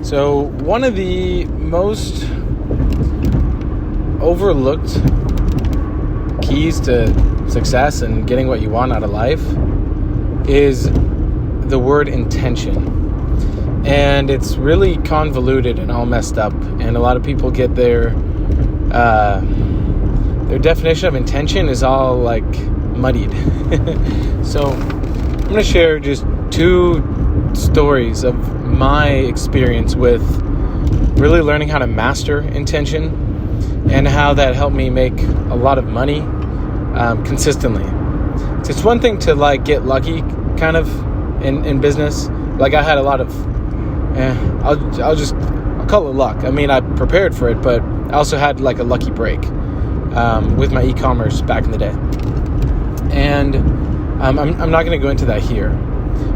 So one of the most overlooked keys to success and getting what you want out of life is the word intention. And it's really convoluted and all messed up. And a lot of people get their definition of intention is all like muddied. So I'm going to share just 2 stories of my experience with really learning how to master intention and how that helped me make a lot of money consistently. So it's one thing to like get lucky kind of in business. Like I had a lot of, I'll call it luck. I mean, I prepared for it, but I also had like a lucky break with my e-commerce back in the day. And I'm not going to go into that here.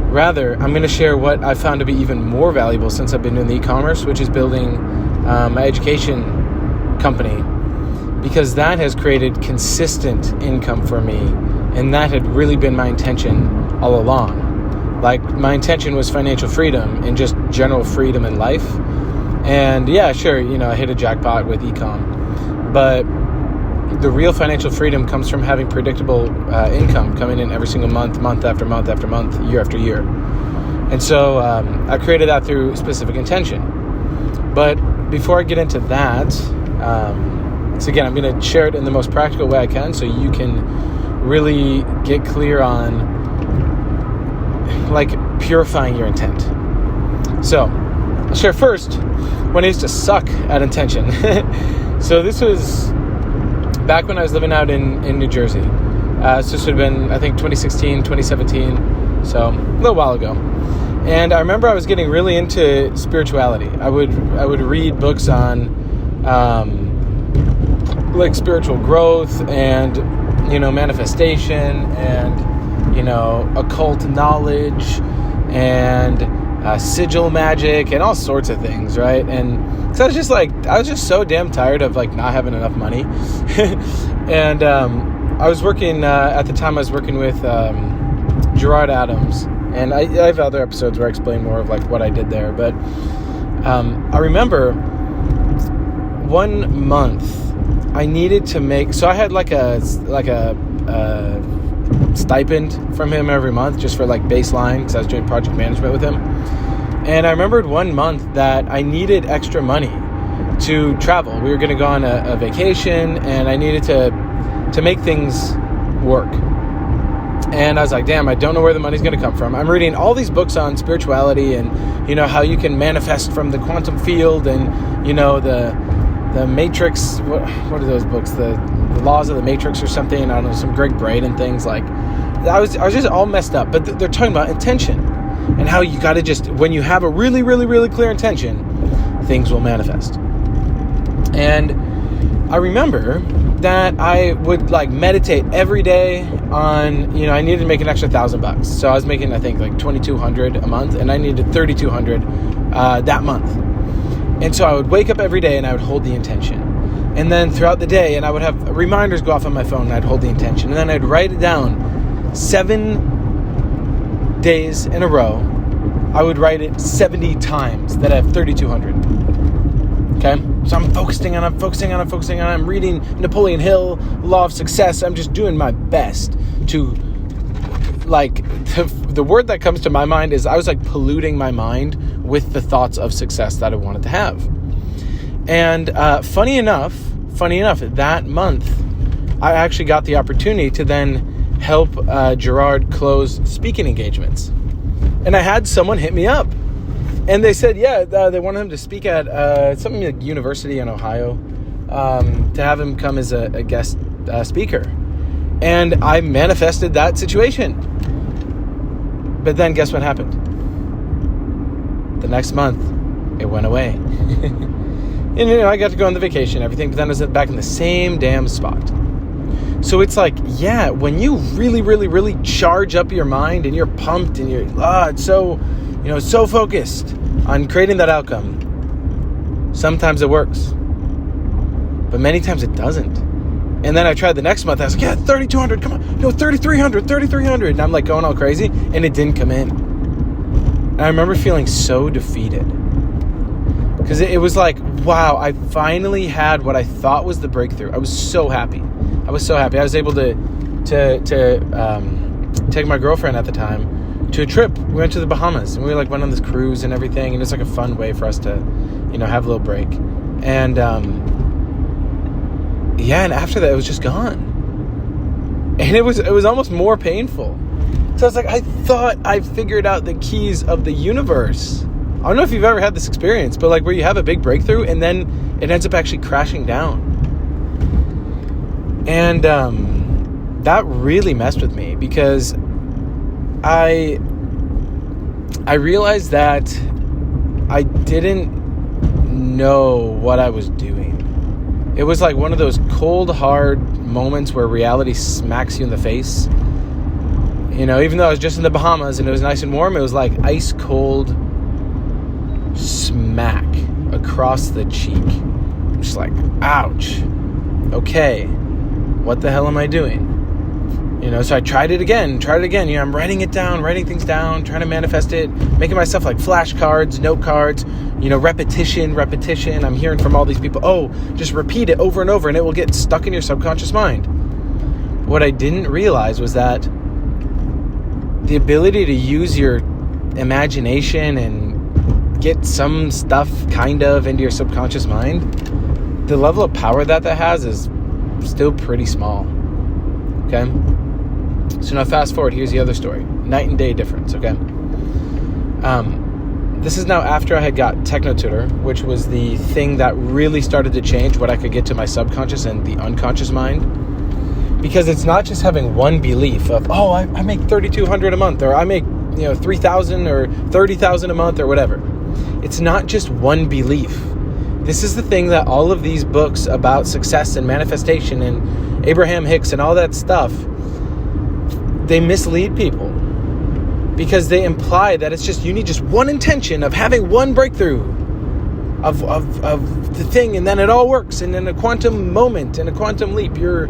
Rather, I'm going to share what I found to be even more valuable since I've been doing the e-commerce, which is building my education company, because that has created consistent income for me, and that had really been my intention all along. Like, my intention was financial freedom and just general freedom in life. And yeah, sure, I hit a jackpot with e-com, but the real financial freedom comes from having predictable income coming in every single month, month after month after month, year after year. And so I created that through specific intention. But before I get into that, so again, I'm going to share it in the most practical way I can so you can really get clear on like purifying your intent. So I'll share first when I used to suck at intention. So this was back when I was living out in New Jersey. So this would have been, I think, 2016, 2017, so a little while ago. And I remember I was getting really into spirituality. I would read books on like spiritual growth and, manifestation and, occult knowledge and sigil magic and all sorts of things, right? And so I was just so damn tired of like not having enough money. And I was working, at the time I was working with Gerard Adams, and I have other episodes where I explain more of like what I did there. But I remember 1 month I needed to make, so I had like a stipend from him every month just for like baseline, because I was doing project management with him. And I remembered 1 month that I needed extra money to travel. We were going to go on a vacation, and I needed to make things work. And I was like, damn, I don't know where the money's going to come from. I'm reading all these books on spirituality and, how you can manifest from the quantum field and, the Matrix. What are those books? The Laws of the Matrix or something. I don't know, some Greg Braden things. Like, I was just all messed up. But they're talking about intention and how you got to just, when you have a really, really, really clear intention, things will manifest. And I remember that I would like meditate every day on, I needed to make an extra $1,000. So I was making, I think, like $2,200 a month, and I needed $3,200 that month. And so I would wake up every day and I would hold the intention. And then throughout the day, and I would have reminders go off on my phone, and I'd hold the intention. And then I'd write it down 7 days in a row. I would write it 70 times that I have 3,200. Okay? So I'm focusing on it. I'm reading Napoleon Hill, Law of Success. I'm just doing my best to, like, the word that comes to my mind is I was like polluting my mind with the thoughts of success that I wanted to have. And funny enough, that month, I actually got the opportunity to then help Gerard close speaking engagements. And I had someone hit me up. And they said, they wanted him to speak at something like university in Ohio, to have him come as a guest speaker. And I manifested that situation. But then guess what happened? The next month, it went away. And, I got to go on the vacation and everything, but then I was back in the same damn spot. So it's like, when you really, really, really charge up your mind and you're pumped and you're, it's so, so focused on creating that outcome, sometimes it works, but many times it doesn't. And then I tried the next month. I was like, 3,200, come on. No, 3,300. And I'm like going all crazy, and it didn't come in. And I remember feeling so defeated. Because it was like, wow, I finally had what I thought was the breakthrough. I was so happy. I was able to take my girlfriend at the time to a trip. We went to the Bahamas, and we went on this cruise and everything, and it's like a fun way for us to, have a little break. And and after that, it was just gone. And it was almost more painful. So I was like, I thought I figured out the keys of the universe. I don't know if you've ever had this experience, but like where you have a big breakthrough and then it ends up actually crashing down. And that really messed with me, because I realized that I didn't know what I was doing. It was like one of those cold, hard moments where reality smacks you in the face. Even though I was just in the Bahamas and it was nice and warm, it was like ice cold smack across the cheek. I'm just like, ouch. Okay, what the hell am I doing? So I tried it again. I'm writing things down, trying to manifest it, making myself like flashcards, note cards, repetition. I'm hearing from all these people, just repeat it over and over and it will get stuck in your subconscious mind. What I didn't realize was that the ability to use your imagination and get some stuff kind of into your subconscious mind, the level of power that has is still pretty small. Okay? So now fast forward, here's the other story. Night and day difference, okay? This is now after I had got Techno-Tutor, which was the thing that really started to change what I could get to my subconscious and the unconscious mind. Because it's not just having one belief of, I make $3,200 a month, or I make, $3,000 or $30,000 a month or whatever. It's not just one belief. This is the thing that all of these books about success and manifestation and Abraham Hicks and all that stuff, they mislead people, because they imply that it's just, you need just one intention of having one breakthrough of the thing, and then it all works, and in a quantum moment, in a quantum leap, you're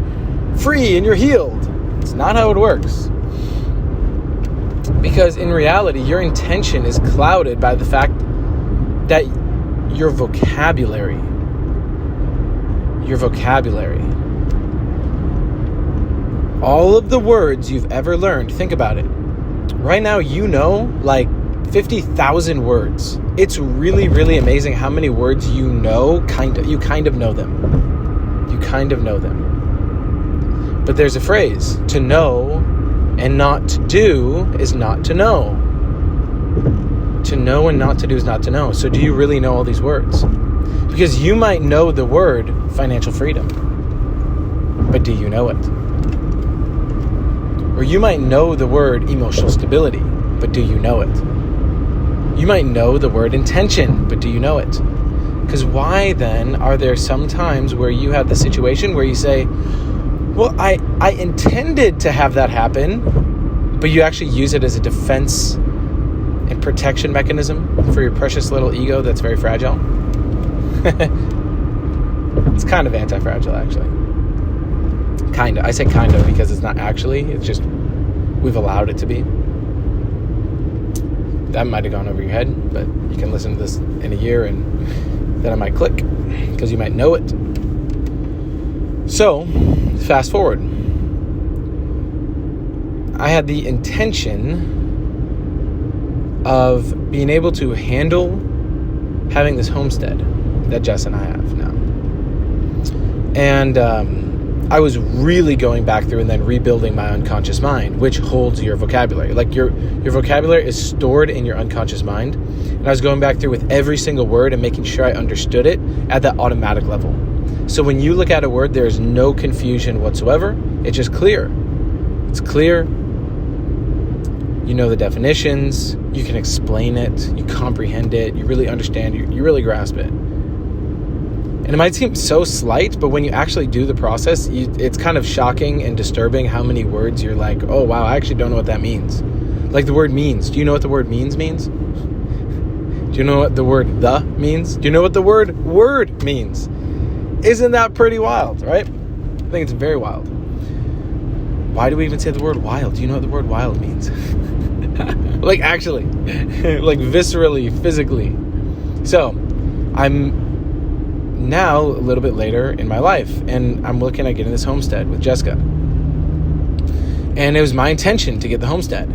free and you're healed. It's not how it works. Because in reality, your intention is clouded by the fact that your vocabulary, all of the words you've ever learned, think about it. Right now, like 50,000 words. It's really, really amazing how many words you kind of know them. You kind of know them. But there's a phrase, to know and not to do is not to know. To know and not to do is not to know. So do you really know all these words? Because you might know the word financial freedom, but do you know it? Or you might know the word emotional stability, but do you know it? You might know the word intention, but do you know it? Because why then are there some times where you have the situation where you say, well, I intended to have that happen, but you actually use it as a defense and protection mechanism for your precious little ego that's very fragile? It's kind of anti-fragile, actually. Kind of. I say kind of because it's not actually. It's just we've allowed it to be. That might have gone over your head, but you can listen to this in a year and then I might click because you might know it. So, fast forward. I had the intention of being able to handle having this homestead that Jess and I have now. And I was really going back through and then rebuilding my unconscious mind, which holds your vocabulary. Like your vocabulary is stored in your unconscious mind. And I was going back through with every single word and making sure I understood it at that automatic level. So when you look at a word, there's no confusion whatsoever. It's just clear. It's clear. You know the definitions. You can explain it. You comprehend it. You really understand. You really grasp it. And it might seem so slight, but when you actually do the process, it's kind of shocking and disturbing how many words you're like, oh, wow, I actually don't know what that means. Like the word means. Do you know what the word means? Do you know what the word the means? Do you know what the word word means? Isn't that pretty wild, right? I think it's very wild. Why do we even say the word wild? Do you know what the word wild means? Like actually, like viscerally, physically. So I'm now a little bit later in my life, and I'm looking at getting this homestead with Jessica. And it was my intention to get the homestead.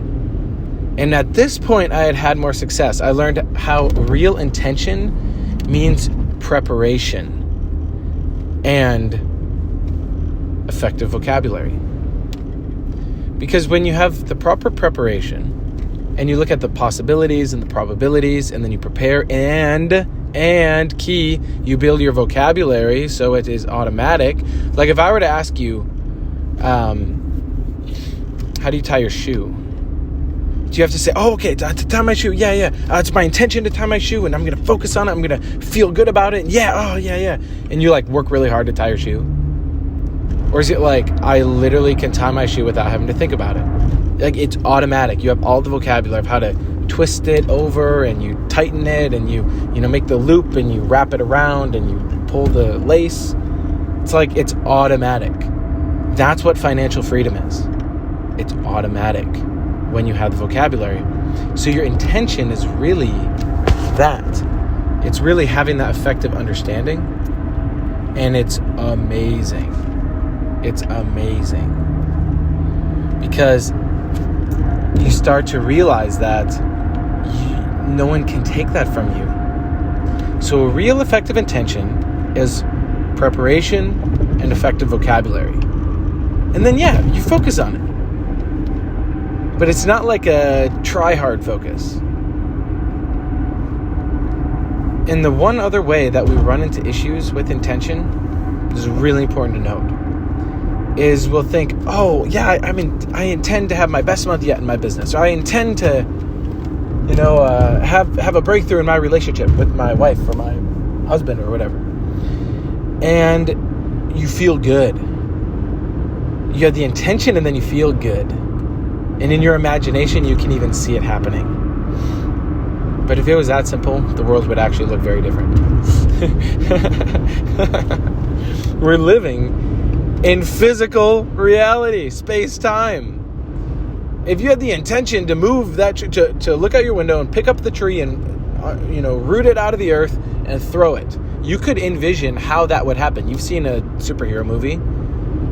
And at this point, I had more success. I learned how real intention means preparation and effective vocabulary. Because when you have the proper preparation and you look at the possibilities and the probabilities, and then you prepare and key, you build your vocabulary so it is automatic. Like if I were to ask you, how do you tie your shoe? Do you have to say, oh, okay, to tie my shoe? Yeah. It's my intention to tie my shoe, and I'm going to focus on it. I'm going to feel good about it. Yeah. And you like work really hard to tie your shoe? Or is it like, I literally can tie my shoe without having to think about it? Like it's automatic. You have all the vocabulary of how to twist it over, and you tighten it, and you make the loop, and you wrap it around, and you pull the lace. It's like, it's automatic. That's what financial freedom is. It's automatic when you have the vocabulary. So your intention is really that. It's really having that effective understanding. And it's amazing. It's amazing. Because you start to realize that no one can take that from you. So a real effective intention is preparation and effective vocabulary. And then, you focus on it. But it's not like a try-hard focus. And the one other way that we run into issues with intention, this is really important to note, is we'll think, I intend to have my best month yet in my business. Or I intend to, have a breakthrough in my relationship with my wife or my husband or whatever. And you feel good. You have the intention and then you feel good. And in your imagination, you can even see it happening. But if it was that simple, the world would actually look very different. We're living in physical reality, space-time. If you had the intention to move that, to look out your window and pick up the tree and, root it out of the earth and throw it, you could envision how that would happen. You've seen a superhero movie.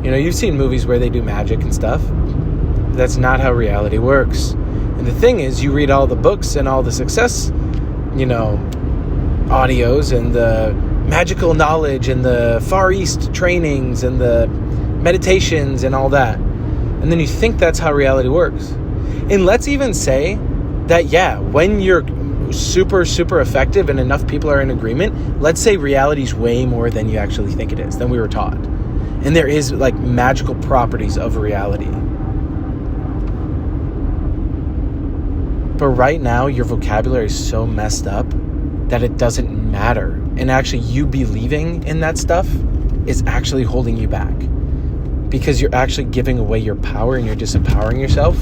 You've seen movies where they do magic and stuff. That's not how reality works. And the thing is, you read all the books and all the success, audios and the magical knowledge and the Far East trainings and the meditations and all that. And then you think that's how reality works. And let's even say that, when you're super, super effective and enough people are in agreement, let's say reality's way more than you actually think it is, than we were taught. And there is like magical properties of reality. But right now, your vocabulary is so messed up that it doesn't matter. And actually, you believing in that stuff is actually holding you back. Because you're actually giving away your power and you're disempowering yourself.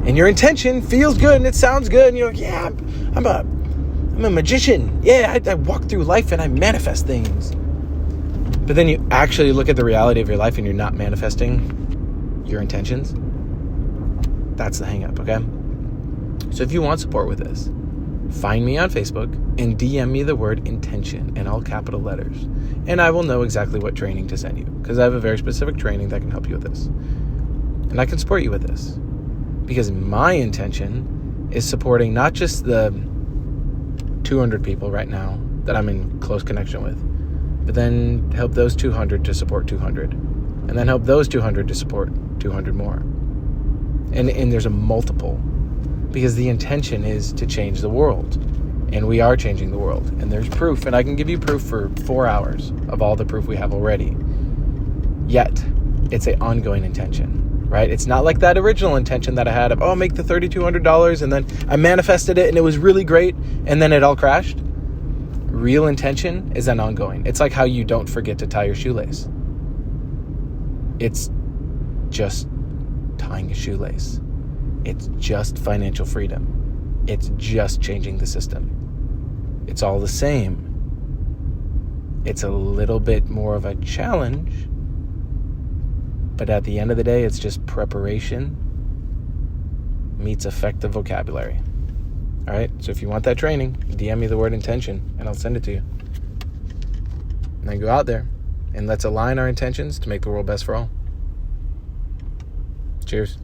And your intention feels good and it sounds good. And you're like, I'm a magician. I walk through life and I manifest things. But then you actually look at the reality of your life and you're not manifesting your intentions. That's the hang up, okay? So if you want support with this, find me on Facebook and DM me the word intention in all capital letters. And I will know exactly what training to send you, because I have a very specific training that can help you with this. And I can support you with this. Because my intention is supporting not just the 200 people right now that I'm in close connection with, but then help those 200 to support 200. And then help those 200 to support 200 more. And there's a multiple. Because the intention is to change the world. And we are changing the world. And there's proof. And I can give you proof for 4 hours of all the proof we have already. Yet, it's an ongoing intention, right? It's not like that original intention that I had of, make the $3,200, and then I manifested it and it was really great, and then it all crashed. Real intention is an ongoing. It's like how you don't forget to tie your shoelace. It's just tying a shoelace. It's just financial freedom. It's just changing the system. It's all the same. It's a little bit more of a challenge, but at the end of the day, it's just preparation meets effective vocabulary. All right? So if you want that training, DM me the word intention, and I'll send it to you. And then go out there and let's align our intentions to make the world best for all. Cheers.